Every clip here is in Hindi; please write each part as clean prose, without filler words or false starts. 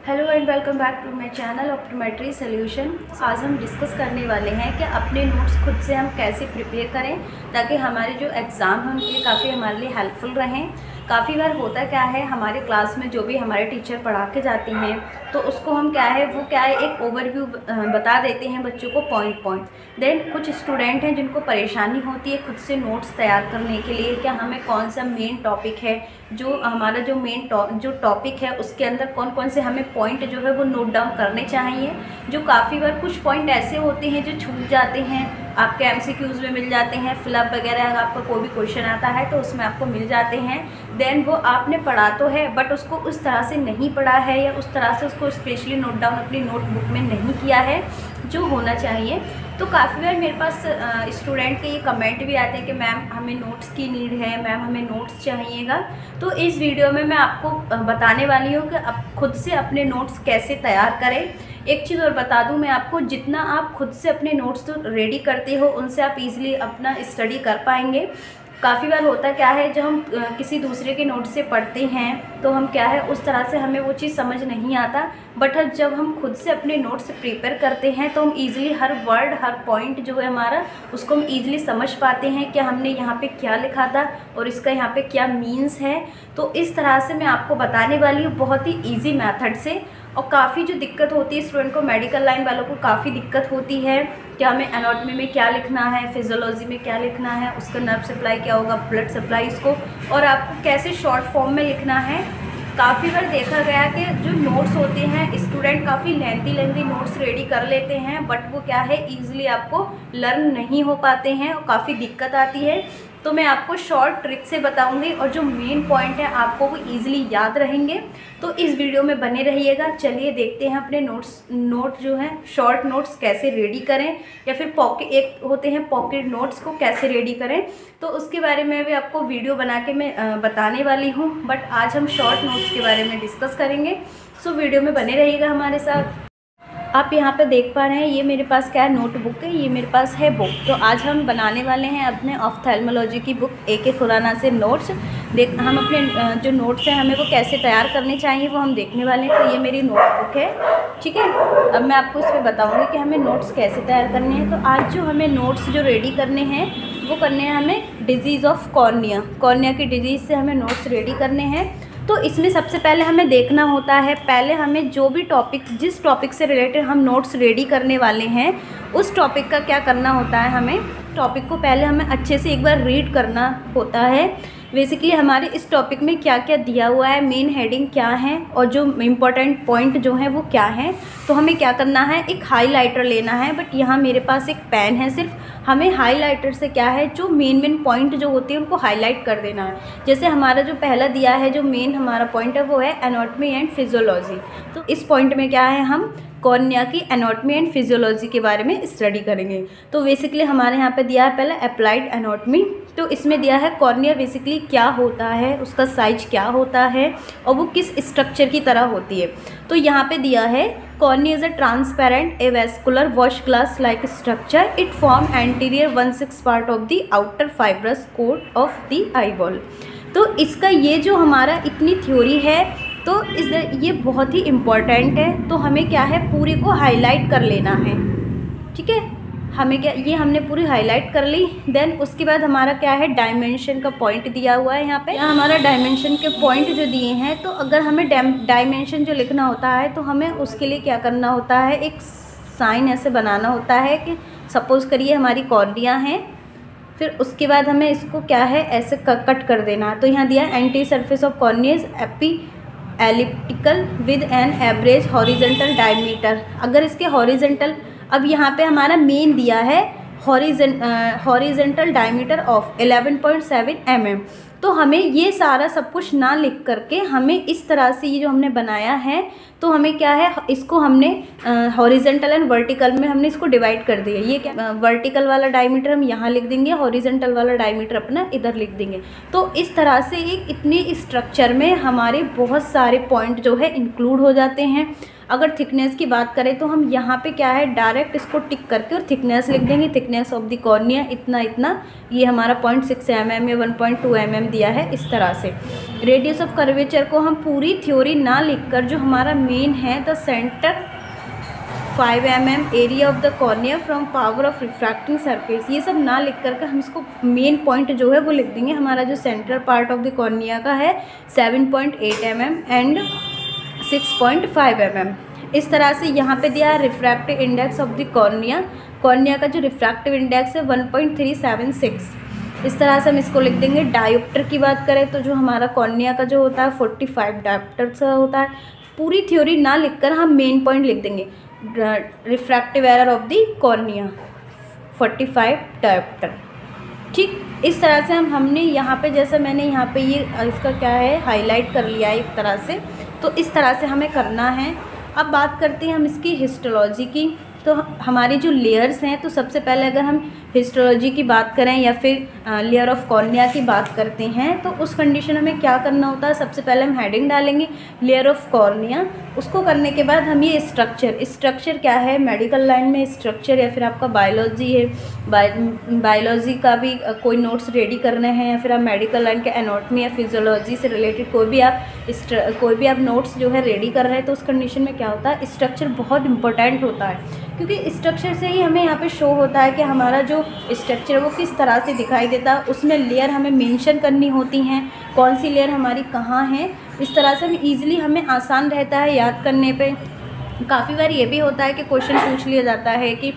Hello and welcome back to my channel optometry solution. आज हम डिस्कस करने वाले हैं कि अपने नोट्स खुद से हम कैसे प्रिपेयर करें ताकि हमारे जो एग्ज़ाम हैं उनके काफ़ी हमारे लिए हेल्पफुल रहें। काफ़ी बार होता क्या है, हमारे क्लास में जो भी हमारे टीचर पढ़ा के जाते हैं तो उसको हम एक ओवरव्यू बता देते हैं बच्चों को पॉइंट पॉइंट। देन कुछ स्टूडेंट हैं जिनको परेशानी होती है खुद से नोट्स तैयार करने के लिए, क्या हमें कौन सा मेन टॉपिक है, जो हमारा जो मेन टॉपिक है उसके अंदर कौन कौन से हमें पॉइंट जो है वो नोट डाउन करने चाहिए। जो काफ़ी बार कुछ पॉइंट ऐसे होते हैं जो छूट जाते हैं, आपके एमसीक्यूज़ में मिल जाते हैं, फिलअप वगैरह अगर आपका कोई भी क्वेश्चन आता है तो उसमें आपको मिल जाते हैं। देन वो आपने पढ़ा तो है बट उसको उस तरह से नहीं पढ़ा है या उस तरह से उसको स्पेशली नोट डाउन अपनी नोटबुक में नहीं किया है जो होना चाहिए। तो काफ़ी बार मेरे पास स्टूडेंट के ये कमेंट भी आते हैं कि मैम हमें नोट्स की नीड है, मैम हमें नोट्स चाहिएगा। तो इस वीडियो में मैं आपको बताने वाली हूँ कि आप खुद से अपने नोट्स कैसे तैयार करें। एक चीज़ और बता दूँ मैं आपको, जितना आप खुद से अपने नोट्स तो रेडी करते हो उनसे आप इजीली अपना स्टडी कर पाएंगे। काफ़ी बार होता क्या है, जब हम किसी दूसरे के नोट से पढ़ते हैं तो हम उस तरह से हमें वो चीज़ समझ नहीं आता, बट जब हम खुद से अपने नोट्स प्रिपेयर करते हैं तो हम इजीली हर वर्ड हर पॉइंट जो है हमारा उसको हम इजीली समझ पाते हैं कि हमने यहाँ पे क्या लिखा था और इसका यहाँ पे क्या मीन्स है। तो इस तरह से मैं आपको बताने वाली हूँ बहुत ही ईजी मेथड से। और काफ़ी जो दिक्कत होती है स्टूडेंट को, मेडिकल लाइन वालों को काफ़ी दिक्कत होती है कि हमें एनाटॉमी में क्या लिखना है, फिजियोलॉजी में क्या लिखना है, उसका नर्व सप्लाई क्या होगा, ब्लड सप्लाई इसको, और आपको कैसे शॉर्ट फॉर्म में लिखना है। काफ़ी बार देखा गया कि जो नोट्स होते हैं स्टूडेंट काफ़ी लेंथी नोट्स रेडी कर लेते हैं बट वो ईजिली आपको लर्न नहीं हो पाते हैं और काफ़ी दिक्कत आती है। तो मैं आपको शॉर्ट ट्रिक से बताऊंगी और जो मेन पॉइंट है आपको वो ईजिली याद रहेंगे। तो इस वीडियो में बने रहिएगा। चलिए देखते हैं अपने नोट जो हैं शॉर्ट नोट्स कैसे रेडी करें, या फिर एक होते हैं पॉकेट नोट्स को कैसे रेडी करें। तो उसके बारे में भी आपको वीडियो बना के मैं बताने वाली हूँ, बट आज हम शॉर्ट नोट्स के बारे में डिस्कस करेंगे। सो वीडियो में बने रहिएगा हमारे साथ। आप यहाँ पे देख पा रहे हैं ये मेरे पास नोटबुक है, ये मेरे पास है बुक। तो आज हम बनाने वाले हैं अपने ऑफ्थेल्मोलॉजी की बुक एक खुराना से नोट्स। हम अपने जो नोट्स हैं हमें वो कैसे तैयार करने चाहिए वो हम देखने वाले हैं। तो ये मेरी नोटबुक है, ठीक है। अब मैं आपको इस पर बताऊँगी कि हमें नोट्स कैसे तैयार करने हैं। तो आज जो हमें नोट्स जो रेडी करने हैं वो करने हैं हमें डिजीज़ ऑफ कॉर्निया की डिजीज़ से हमें नोट्स रेडी करने हैं। तो इसमें सबसे पहले हमें देखना होता है, पहले हमें जो भी जिस टॉपिक से रिलेटेड हम नोट्स रेडी करने वाले हैं उस टॉपिक का क्या करना होता है। हमें टॉपिक को पहले हमें अच्छे से एक बार रीड करना होता है। बेसिकली हमारे इस टॉपिक में क्या क्या दिया हुआ है, मेन हेडिंग क्या है और जो इम्पोर्टेंट पॉइंट जो हैं वो क्या हैं। तो हमें क्या करना है, एक हाईलाइटर लेना है, बट यहाँ मेरे पास एक पेन है सिर्फ। हमें हाईलाइटर से जो मेन पॉइंट जो होते हैं उनको हाईलाइट कर देना है। जैसे हमारा जो पहला दिया है, जो मेन हमारा पॉइंट है वो है एनाटॉमी एंड फिजियोलॉजी। तो इस पॉइंट में क्या है, हम कॉर्निया की एनाटॉमी एंड फिजियोलॉजी के बारे में स्टडी करेंगे। तो बेसिकली हमारे यहाँ पे दिया है पहले अप्लाइड एनाटॉमी। तो इसमें दिया है कॉर्निया बेसिकली क्या होता है, उसका साइज क्या होता है और वो किस स्ट्रक्चर की तरह होती है। तो यहाँ पे दिया है cornea is a transparent avascular watch glass like structure, it form anterior 1/6 part of the outer fibrous coat of the eyeball. तो इसका ये जो हमारा इतनी थ्योरी है तो ये बहुत ही इम्पॉर्टेंट है। तो हमें पूरी को हाईलाइट कर लेना है, ठीक है। ये हमने पूरी हाईलाइट कर ली। देन उसके बाद हमारा डायमेंशन का पॉइंट दिया हुआ है। यहाँ पे हमारा डायमेंशन के पॉइंट जो दिए हैं, तो अगर हमें डायमेंशन जो लिखना होता है तो हमें उसके लिए क्या करना होता है, एक साइन ऐसे बनाना होता है कि सपोज़ करिए हमारी कॉर्निया है, फिर उसके बाद हमें इसको ऐसे कट कर देना है। तो यहाँ दिया anti surface of cornea is elliptical with an average horizontal diameter. अगर इसके हॉरिजेंटल, अब यहाँ पे हमारा मेन दिया है हॉरिजेंटल डायमीटर ऑफ 11.7 mm। तो हमें ये सारा सब कुछ ना लिख करके हमें इस तरह से ये जो हमने बनाया है तो हमें इसको हमने हॉरिजेंटल एंड वर्टिकल में हमने इसको डिवाइड कर दिया। ये वर्टिकल वाला डायमीटर हम यहाँ लिख देंगे, हॉरिजेंटल वाला डायमीटर अपना इधर लिख देंगे। तो इस तरह से इतने स्ट्रक्चर में हमारे बहुत सारे पॉइंट जो है इंक्लूड हो जाते हैं। अगर थिकनेस की बात करें तो हम यहाँ पे क्या है डायरेक्ट इसको टिक करके और थिकनेस लिख देंगे, थिकनेस ऑफ द कॉर्निया इतना इतना, ये हमारा 0.6 mm या 1.2 mm दिया है इस तरह से। रेडियस ऑफ कर्वेचर को हम पूरी थ्योरी ना लिखकर जो हमारा मेन है the centre 5 mm area of the cornea from power of refracting surface, ये सब ना लिख कर हम इसको मेन पॉइंट जो है वो लिख देंगे। हमारा जो central part of the cornea का है 7.8 mm एंड 6.5 mm। इस तरह से यहाँ पे दिया है refractive index of the cornea, cornea का जो रिफ्रैक्टिव इंडेक्स है 1.376। इस तरह से हम इसको लिख देंगे। डायोप्टर की बात करें तो जो हमारा कॉर्निया का जो होता है 45 डायोप्टर से होता है। पूरी थ्योरी ना लिखकर हम मेन पॉइंट लिख देंगे, refractive error of the cornea 45 dioptre. ठीक इस तरह से हमने यहाँ पे जैसे मैंने यहाँ पे ये इसका क्या है हाईलाइट कर लिया है एक तरह से, तो इस तरह से हमें करना है। अब बात करते हैं हम इसकी हिस्टोलॉजी की। तो हमारी जो लेयर्स हैं, तो सबसे पहले अगर हम हिस्टोलॉजी की बात करें या फिर लेयर ऑफ कॉर्निया की बात करते हैं तो उस कंडीशन में क्या करना होता है, सबसे पहले हम हेडिंग डालेंगे लेयर ऑफ कॉर्निया। उसको करने के बाद हम ये स्ट्रक्चर क्या है, मेडिकल लाइन में स्ट्रक्चर या फिर आपका बायोलॉजी है, बायोलॉजी का भी कोई नोट्स रेडी करने हैं या फिर आप मेडिकल लाइन के एनाटॉमी या फिजियोलॉजी से रिलेटेड कोई भी आप नोट्स जो है रेडी कर रहे हैं, तो उस कंडीशन में क्या होता है स्ट्रक्चर बहुत इंपॉर्टेंट होता है, क्योंकि स्ट्रक्चर से ही हमें यहाँ पे शो होता है कि हमारा जो स्ट्रक्चर है वो किस तरह से दिखाई देता है। उसमें लेयर हमें मेंशन करनी होती हैं, कौन सी लेयर हमारी कहाँ है। इस तरह से ईज़िली हमें आसान रहता है याद करने पे। काफ़ी बार ये भी होता है कि क्वेश्चन पूछ लिया जाता है कि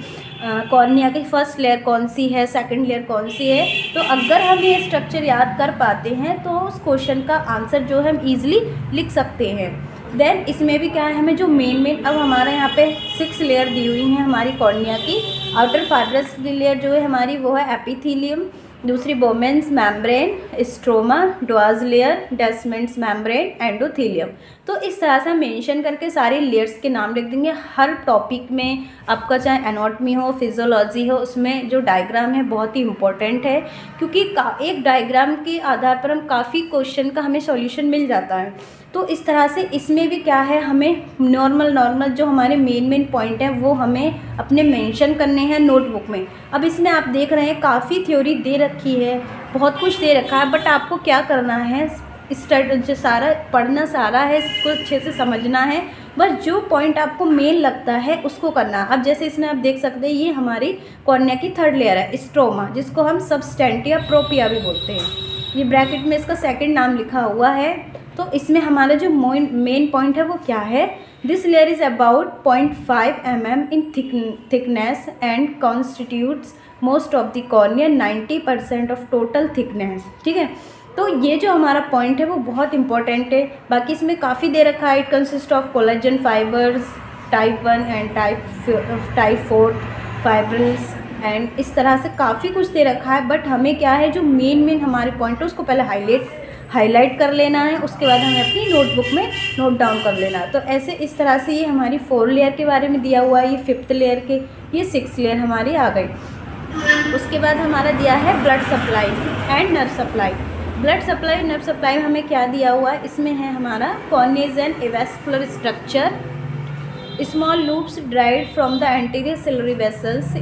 कॉर्निया की फर्स्ट लेयर कौन सी है, सेकंड लेयर कौन सी है। तो अगर हम ये स्ट्रक्चर याद कर पाते हैं तो उस क्वेश्चन का आंसर जो है हम ईज़िली लिख सकते हैं। देन इसमें भी क्या है, हमें जो मेन अब हमारे यहाँ पे 6 लेयर दी हुई हैं हमारी कॉर्निया की। आउटर फाइब्रस लेयर जो है हमारी वो है एपिथेलियम, दूसरी Bowman's membrane, stroma, Dua's layer, Descemet's membrane, endothelium. तो इस तरह से हम मेंशन करके सारी लेयर्स के नाम लिख देंगे। हर टॉपिक में आपका चाहे एनाटॉमी हो, फिजियोलॉजी हो, उसमें जो डायग्राम है बहुत ही इंपॉर्टेंट है, क्योंकि एक डायग्राम के आधार पर हम काफ़ी क्वेश्चन का हमें सॉल्यूशन मिल जाता है। तो इस तरह से इसमें भी क्या है, हमें नॉर्मल जो हमारे मेन पॉइंट हैं वो हमें अपने मेंशन करने हैं नोटबुक में। अब इसमें आप देख रहे हैं काफ़ी थ्योरी दे रखी है, बहुत कुछ दे रखा है, बट आपको क्या करना है, जो सारा पढ़ना सारा है, इसको अच्छे से समझना है। बस जो पॉइंट आपको मेन लगता है उसको करना। अब जैसे इसमें आप देख सकते हैं ये हमारी कॉर्निया की 3rd लेयर है स्ट्रोमा, जिसको हम सबस्टेंटिया प्रोपिया भी बोलते हैं। ये ब्रैकेट में इसका सेकंड नाम लिखा हुआ है। तो इसमें हमारा जो मेन पॉइंट है वो क्या है, this layer is about 0.5 mm in thickness and constitutes most of the cornea 90% of total thickness. ठीक है, तो ये जो हमारा पॉइंट है वो बहुत इंपॉर्टेंट है। बाकी इसमें काफ़ी दे रखा है, it consist of collagen fibres type 1 and type 4 fibrils and इस तरह से काफ़ी कुछ दे रखा है। बट हमें क्या है, जो मेन हमारे पॉइंट है उसको पहले हाईलाइट कर लेना है, उसके बाद हमें अपनी नोटबुक में नोट डाउन कर लेना है। तो ऐसे इस तरह से ये हमारी 4 लेयर के बारे में दिया हुआ है, ये 5th लेयर के, ये 6 लेयर हमारी आ गई। उसके बाद हमारा दिया है blood supply and nerve supply. Blood supply nerve supply हमें क्या दिया हुआ है, इसमें है हमारा cornea is an avascular structure, small loops derived from the anterior ciliary vessels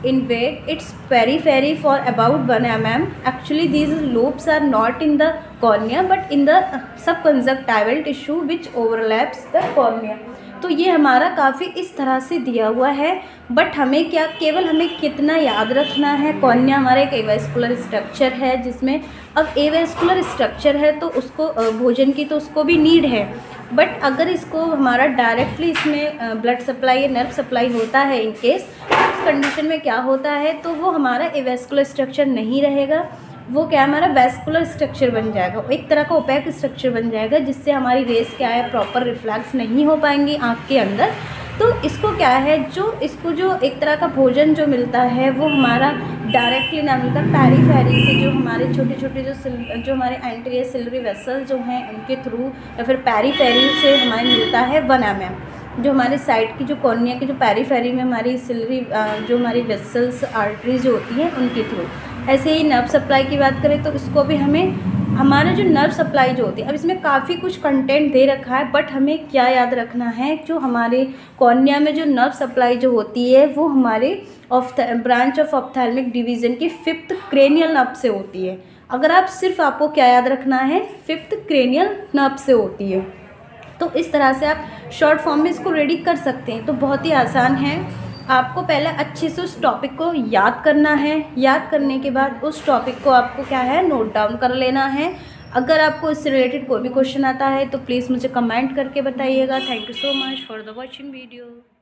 in weight its periphery for about 1 mm. Actually these loops are not in the cornea but in the subconjunctival tissue which overlaps the cornea. तो ये हमारा काफ़ी इस तरह से दिया हुआ है। बट हमें क्या, केवल हमें कितना याद रखना है, कॉर्निया हमारा एक एवास्कुलर स्ट्रक्चर है, जिसमें अब एवास्कुलर स्ट्रक्चर है तो उसको भोजन की तो उसको भी नीड है। बट अगर इसको हमारा डायरेक्टली इसमें ब्लड सप्लाई या नर्व सप्लाई होता है इन केस, उस कंडीशन में क्या होता है, तो वो हमारा एवास्कुलर स्ट्रक्चर नहीं रहेगा, वो क्या हमारा वेस्कुलर स्ट्रक्चर बन जाएगा, एक तरह का ओपैक स्ट्रक्चर बन जाएगा, जिससे हमारी रेस क्या है प्रॉपर रिफ्लेक्स नहीं हो पाएंगी आँख के अंदर। तो इसको क्या है, इसको जो एक तरह का भोजन जो मिलता है वो हमारा डायरेक्टली ना मिलता, पेरिफेरी से जो हमारे छोटे छोटे जो हमारे एंटीरियर सिलरी वेसल जो हैं उनके थ्रू या फिर पेरिफेरी से हमें मिलता है 1 mm। जो हमारे साइड की जो कॉर्निया की जो पेरिफेरी में हमारी सिलरी जो हमारी वेसल्स आर्टरीज जो होती हैं उनके थ्रू। ऐसे ही नर्व सप्लाई की बात करें तो इसको भी हमें हमारा जो नर्व सप्लाई जो होती है, अब इसमें काफ़ी कुछ कंटेंट दे रखा है, बट हमें क्या याद रखना है, जो हमारे कॉर्निया में जो नर्व सप्लाई जो होती है वो हमारे ब्रांच ऑफ ऑप्थेल्मिक डिवीज़न की 5th क्रेनियल नर्व से होती है। अगर आप सिर्फ आपको क्या याद रखना है, 5th क्रेनियल नर्व से होती है। तो इस तरह से आप शॉर्ट फॉर्म में इसको रेडी कर सकते हैं। तो बहुत ही आसान है, आपको पहले अच्छे से उस टॉपिक को याद करना है। याद करने के बाद उस टॉपिक को आपको क्या है, नोट डाउन कर लेना है। अगर आपको इससे रिलेटेड कोई भी क्वेश्चन आता है तो प्लीज़ मुझे कमेंट करके बताइएगा। Thank you so much for the watching video.